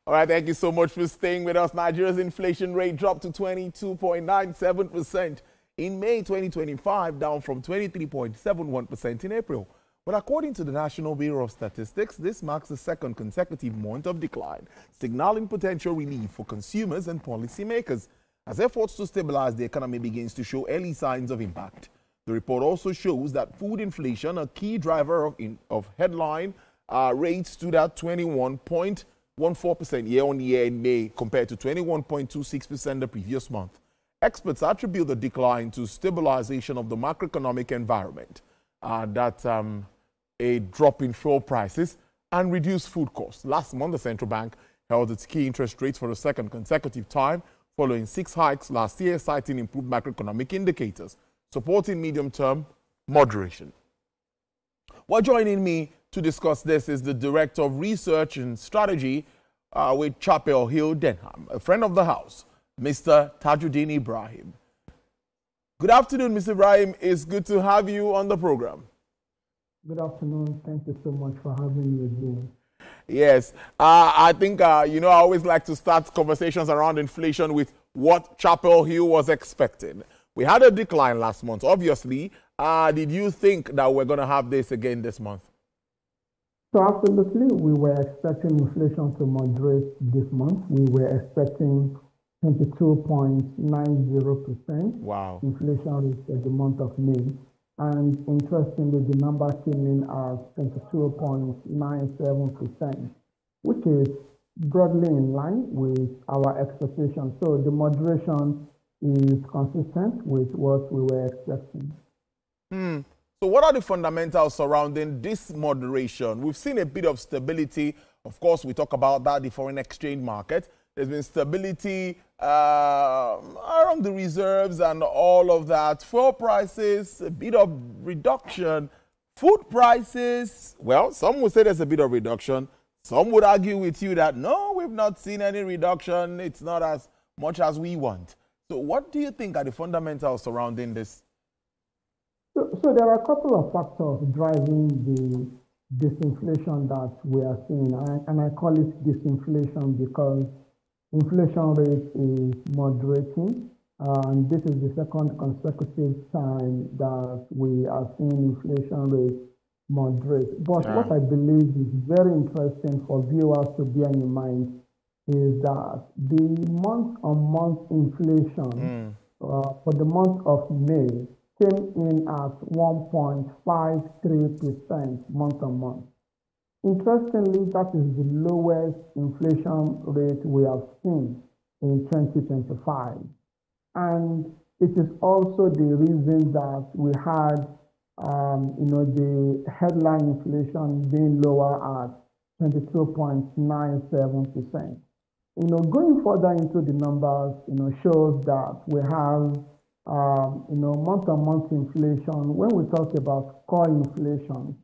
All right, thank you so much for staying with us. Nigeria's inflation rate dropped to 22.97% in May 2025, down from 23.71% in April. But according to the National Bureau of Statistics, this marks the second consecutive month of decline, signaling potential relief for consumers and policymakers as efforts to stabilize the economy begins to show early signs of impact. The report also shows that food inflation, a key driver of headline rates, stood at 21.14% year-on-year in May compared to 21.26% the previous month. Experts attribute the decline to stabilization of the macroeconomic environment, a drop in fuel prices and reduced food costs. Last month, the central bank held its key interest rates for the second consecutive time, following 6 hikes last year, citing improved macroeconomic indicators, supporting medium-term moderation. Well, joining me to discuss this is the Director of Research and Strategy with Chapel Hill Denham, a friend of the house, Mr. Tajudeen Ibrahim. Good afternoon, Mr. Ibrahim. It's good to have you on the program. Good afternoon. Thank you so much for having me again. Yes, I think, I always like to start conversations around inflation with what Chapel Hill was expecting. We had a decline last month, obviously. Did you think that we're going to have this again this month? So absolutely, we were expecting inflation to moderate this month. We were expecting 22.90% Wow. inflation rate for the month of May. And interestingly, the number came in as 22.97%, which is broadly in line with our expectations. So the moderation is consistent with what we were expecting. So what are the fundamentals surrounding this moderation? We've seen a bit of stability. Of course, we talk about that, the foreign exchange market. There's been stability around the reserves and all of that. Fuel prices, a bit of reduction. Food prices, well, some would say there's a bit of reduction. Some would argue with you that, no, we've not seen any reduction. It's not as much as we want. So what do you think are the fundamentals surrounding this? So there are a couple of factors driving the disinflation that we are seeing. And I call it disinflation because inflation rate is moderating. And this is the second consecutive time that we are seeing inflation rate moderate. But what I believe is very interesting for viewers to bear in mind is that the month-on-month inflation for the month of May came in at 1.53% month-on-month. Interestingly, that is the lowest inflation rate we have seen in 2025. And it is also the reason that we had, the headline inflation being lower at 22.97%. Going further into the numbers, shows that we have, month-on-month inflation. When we talk about core inflation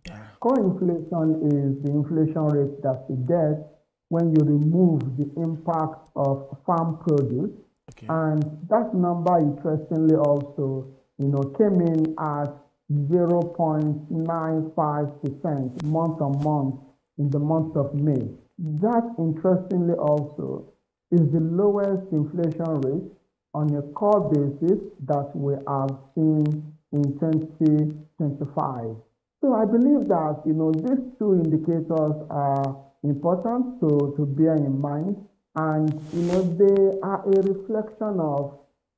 is the inflation rate that you get when you remove the impact of farm produce. Okay. And that number, interestingly, also, came in at 0.95% month-on-month in the month of May. That, interestingly, also is the lowest inflation rate on a core basis that we have seen in 2025. So I believe that, these two indicators are important to bear in mind. And, they are a reflection of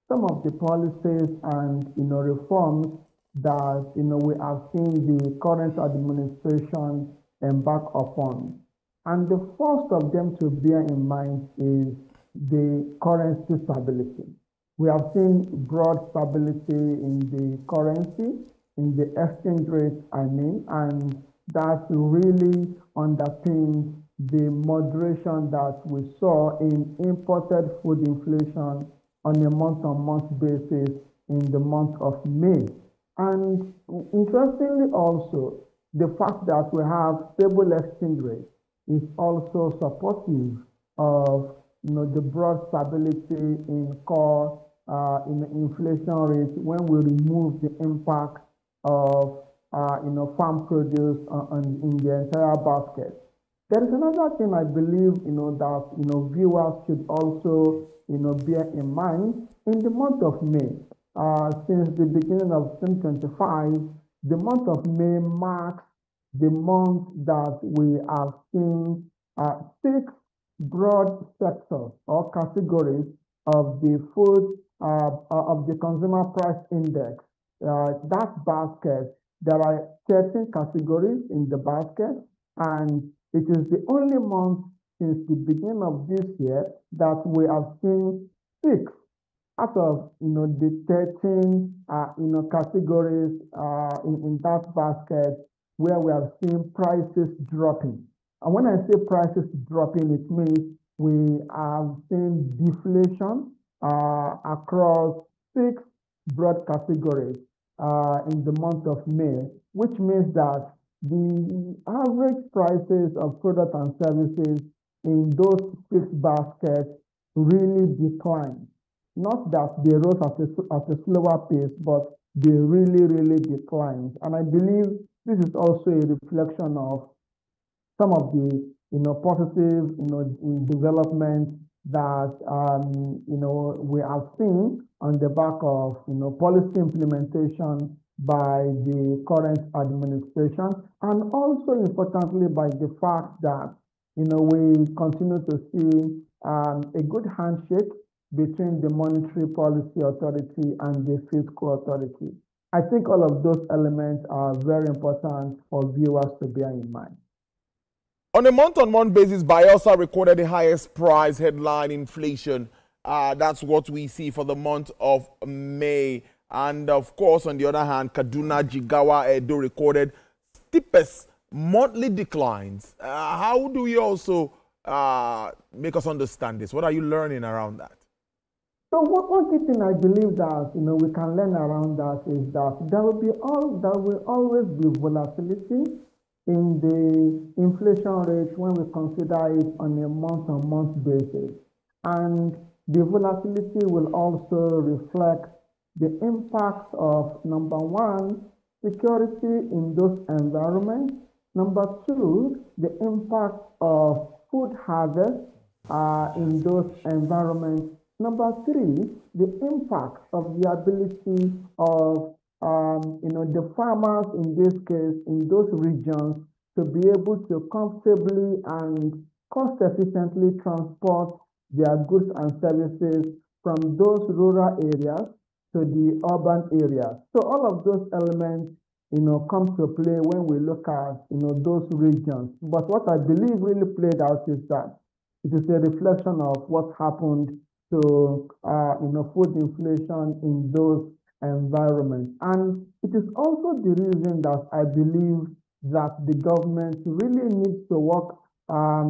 some of the policies and, reforms that, we have seen the current administration embark upon. And the first of them to bear in mind is the currency stability. We have seen broad stability in the currency, in the exchange rate, and that really underpins the moderation that we saw in imported food inflation on a month-on-month basis in the month of May. And interestingly also, the fact that we have stable exchange rate is also supportive of the broad stability in core inflation rate when we remove the impact of farm produce in the entire basket. There is another thing I believe, that, viewers should also, bear in mind. In the month of May, since the beginning of 2025, the month of May marks the month that we have seen six broad sectors or categories of the food, of the consumer price index. That basket, there are 13 categories in the basket, and it is the only month since the beginning of this year that we have seen six out of the 13 categories in that basket where we have seen prices dropping. And when I say prices dropping, it means we have seen deflation across six broad categories in the month of May, which means that the average prices of products and services in those six baskets really declined. Not that they rose at a slower pace, but they really declined. And I believe this is also a reflection of some of the positive developments that we have seen on the back of policy implementation by the current administration, and also importantly by the fact that we continue to see a good handshake between the Monetary Policy Authority and the Fiscal Authority. I think all of those elements are very important for viewers to bear in mind. On a month-on-month basis, Bayelsa recorded the highest price headline inflation. That's what we see for the month of May. And of course, on the other hand, Kaduna, Jigawa, Edo recorded steepest monthly declines. How do you also make us understand this? What are you learning around that? So one key thing I believe that we can learn around that is that there will always be volatility in the inflation rate when we consider it on a month-on-month basis. And the volatility will also reflect the impact of, number one, security in those environments. Number two, the impact of food harvest in those environments. Number three, the impact of the ability of the farmers in this case, in those regions, to be able to comfortably and cost efficiently transport their goods and services from those rural areas to the urban areas. So all of those elements, come to play when we look at, those regions. But what I believe really played out is that it is a reflection of what happened to, food inflation in those environments. And it is also the reason that I believe that the government really needs to work, a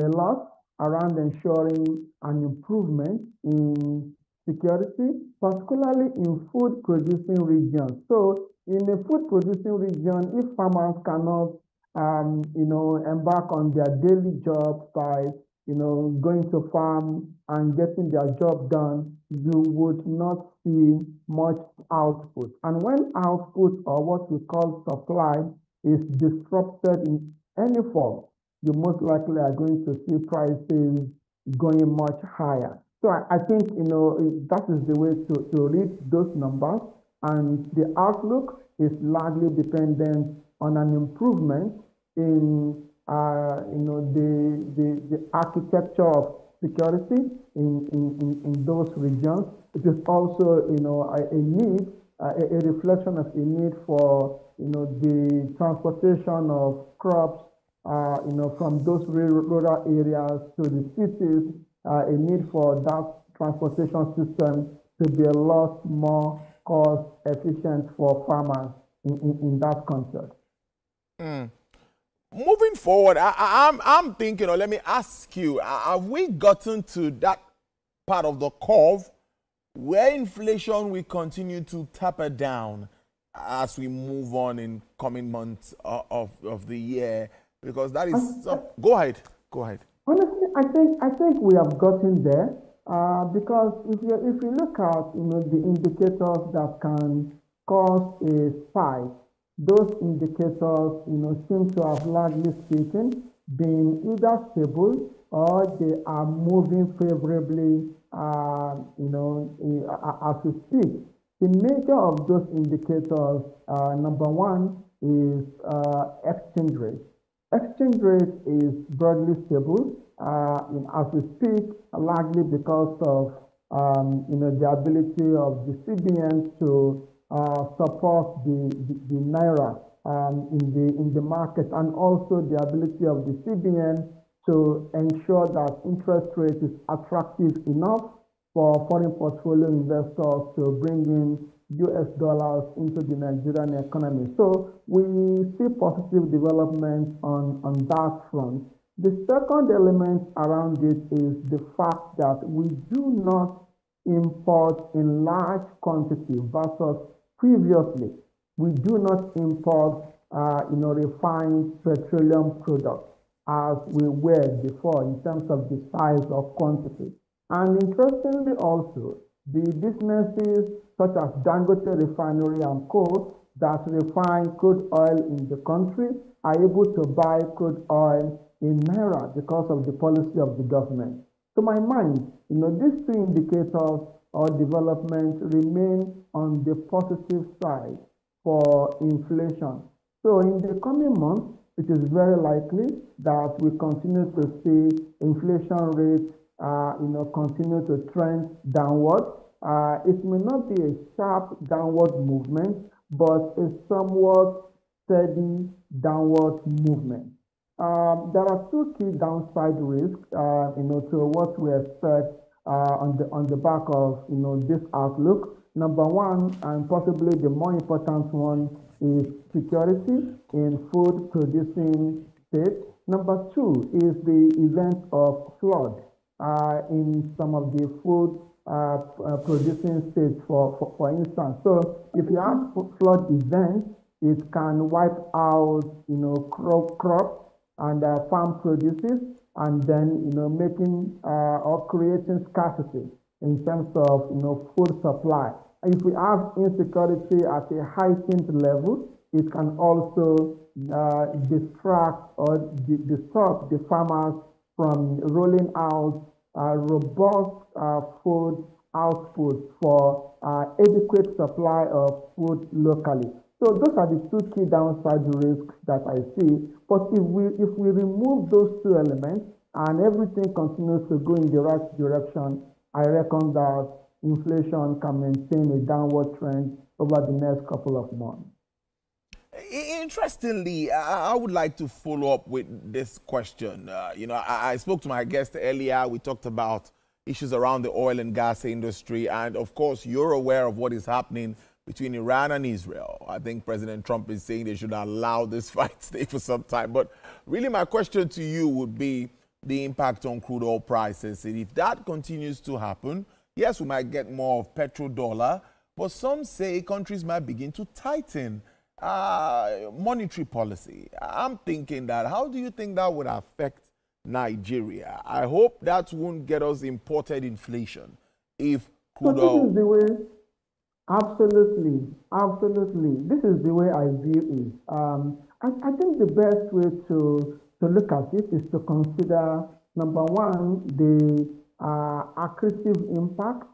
lot around ensuring an improvement in security, particularly in food producing regions. So in a food producing region, if farmers cannot, embark on their daily jobs by, going to farm and getting their job done, you would not see much output. And when output, or what we call supply, is disrupted in any form, you most likely are going to see prices going much higher. So I think, that is the way to read those numbers, and the outlook is largely dependent on an improvement in, the architecture of security in those regions. It is also, a need, a reflection of a need for, the transportation of crops, from those rural areas to the cities, a need for that transportation system to be a lot more cost efficient for farmers in that context. Moving forward, I'm thinking, let me ask you, have we gotten to that part of the curve where inflation will continue to taper down as we move on in coming months of the year? Because that is... Go ahead. Honestly, I think we have gotten there because if you look at the indicators that can cause a spike those indicators, seem to have, largely speaking, been either stable or they are moving favorably, as we speak. The major of those indicators, number one, is exchange rate. Exchange rate is broadly stable as we speak, largely because of the ability of the CBN to support the naira in the market, and also the ability of the CBN to ensure that interest rate is attractive enough for foreign portfolio investors to bring in US dollars into the Nigerian economy. So we see positive developments on that front. The second element around it is the fact that we do not import in large quantity versus previously. We do not import, refined petroleum products as we were before in terms of the size of quantity. And interestingly also, the businesses such as Dangote Refinery and Co. that refine crude oil in the country are able to buy crude oil in naira because of the policy of the government. To my mind, these two indicators or developments remain on the positive side for inflation. So in the coming months, it is very likely that we continue to see inflation rates, continue to trend downward. It may not be a sharp downward movement, but a somewhat steady downward movement. There are two key downside risks, to what we expect on the back of this outlook. Number one, and possibly the more important one, is security in food producing states. Number two is the event of flood in some of the food producing states, for instance. So if you have flood events, it can wipe out crops and farm produces, and then making or creating scarcity in terms of food supply. And if we have insecurity at a heightened level, it can also distract or disrupt the farmers from rolling out robust food output for adequate supply of food locally. So those are the two key downside risks that I see. But if we remove those two elements and everything continues to go in the right direction, I reckon that inflation can maintain a downward trend over the next couple of months. Interestingly, I would like to follow up with this question. I spoke to my guest earlier. We talked about issues around the oil and gas industry. And of course, you're aware of what is happening between Iran and Israel. I think President Trump is saying they should allow this fight stay for some time. But really, my question to you would be the impact on crude oil prices. And if that continues to happen, yes, we might get more of petrodollar, but some say countries might begin to tighten monetary policy. I'm thinking that, how do you think that would affect Nigeria? I hope that won't get us imported inflation if crude oil... This is the way, absolutely. This is the way I view it. I think the best way to look at it is to consider, number one, the accretive impact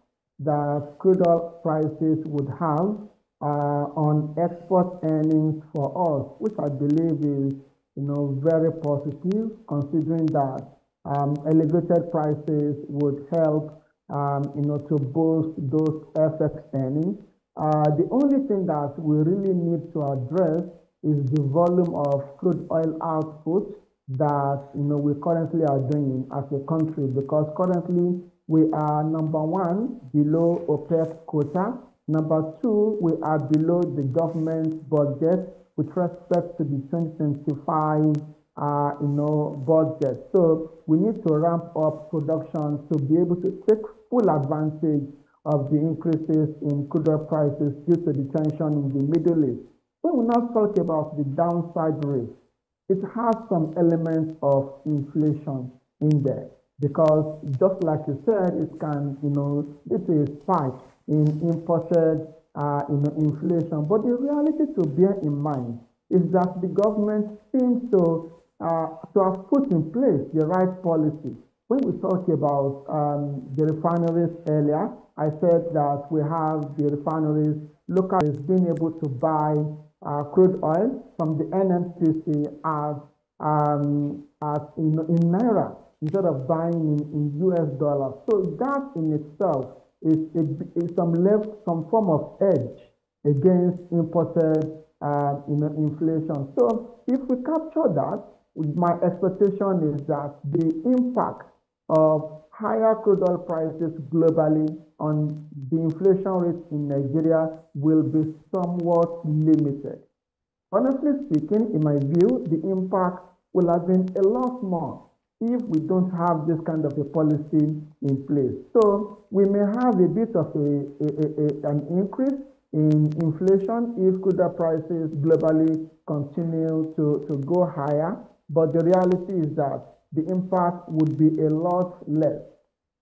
that crude oil prices would have on export earnings for us, which I believe is, very positive, considering that elevated prices would help, to boost those FX earnings. The only thing that we really need to address is the volume of crude oil output that we currently are doing as a country, because currently we are, number one, below OPEC quota. Number two, we are below the government budget with respect to the 2025 budget. So we need to ramp up production to be able to take full advantage of the increases in crude oil prices due to the tension in the Middle East. When we now talk about the downside risk, it has some elements of inflation in there, because just like you said, it can, it's a spike in imported inflation. But the reality to bear in mind is that the government seems to have put in place the right policy. When we talk about the refineries earlier, I said that we have the refineries locally being able to buy crude oil from the NMCC in naira instead of buying in US dollars. So that in itself is some form of edge against imported inflation. So if we capture that, my expectation is that the impact of higher crude oil prices globally on the inflation rate in Nigeria will be somewhat limited. Honestly speaking, in my view, the impact will have been a lot more if we don't have this kind of a policy in place. So we may have a bit of an increase in inflation if crude oil prices globally continue to go higher, but the reality is that the impact would be a lot less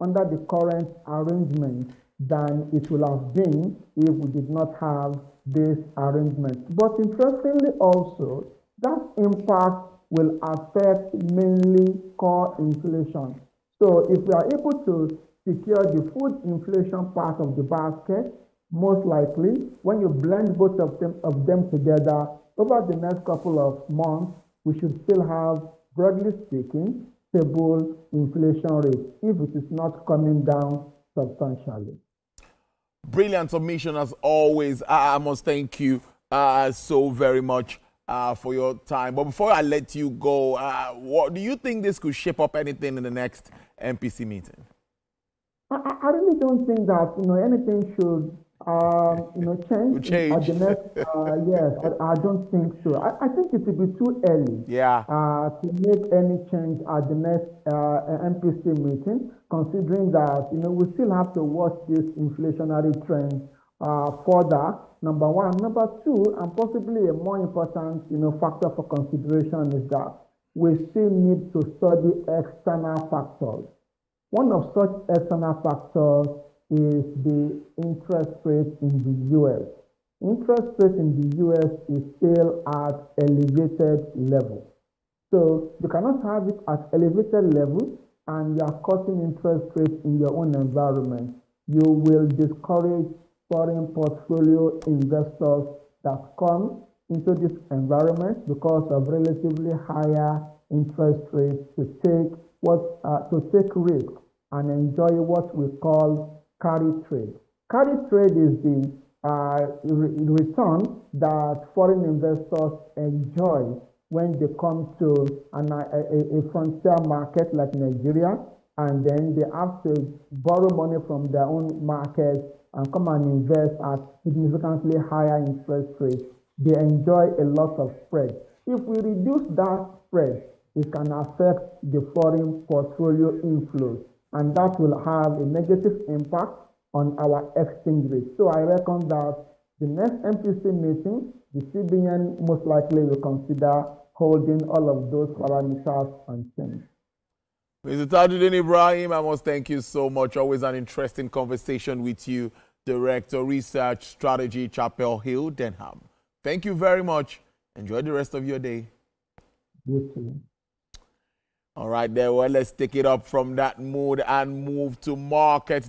under the current arrangement than it will have been if we did not have this arrangement. But interestingly also, that impact will affect mainly core inflation. So if we are able to secure the food inflation part of the basket, most likely when you blend both of them together over the next couple of months, we should still have, broadly speaking, stable inflation rate if it is not coming down substantially. Brilliant submission as always. I must thank you so very much for your time. But before I let you go, what do you think this could shape up anything in the next MPC meeting? I really don't think that anything should change at the next. Yes, I don't think so. I think it will be too early. Yeah. To make any change at the next MPC meeting, considering that we still have to watch this inflationary trend further. Number one, number two, and possibly a more important factor for consideration is that we still need to study external factors. One of such external factors is the interest rate in the U.S. Interest rate in the U.S. is still at elevated levels. So you cannot have it at elevated levels and you are cutting interest rates in your own environment. You will discourage foreign portfolio investors that come into this environment because of relatively higher interest rates to take risk and enjoy what we call carry trade. Carry trade is the return that foreign investors enjoy when they come to a frontier market like Nigeria, and then they have to borrow money from their own market and come and invest at significantly higher interest rates. They enjoy a lot of spread. If we reduce that spread, it can affect the foreign portfolio inflows, and that will have a negative impact on our exchange rate. So I reckon that the next MPC meeting, the CBN most likely will consider holding all of those parameters unchanged. Mr. Tajudeen Ibrahim, I must thank you so much. Always an interesting conversation with you, Director, Research Strategy, Chapel Hill, Denham. Thank you very much. Enjoy the rest of your day. You too. All right, there. Well, let's take it up from that mood and move to markets.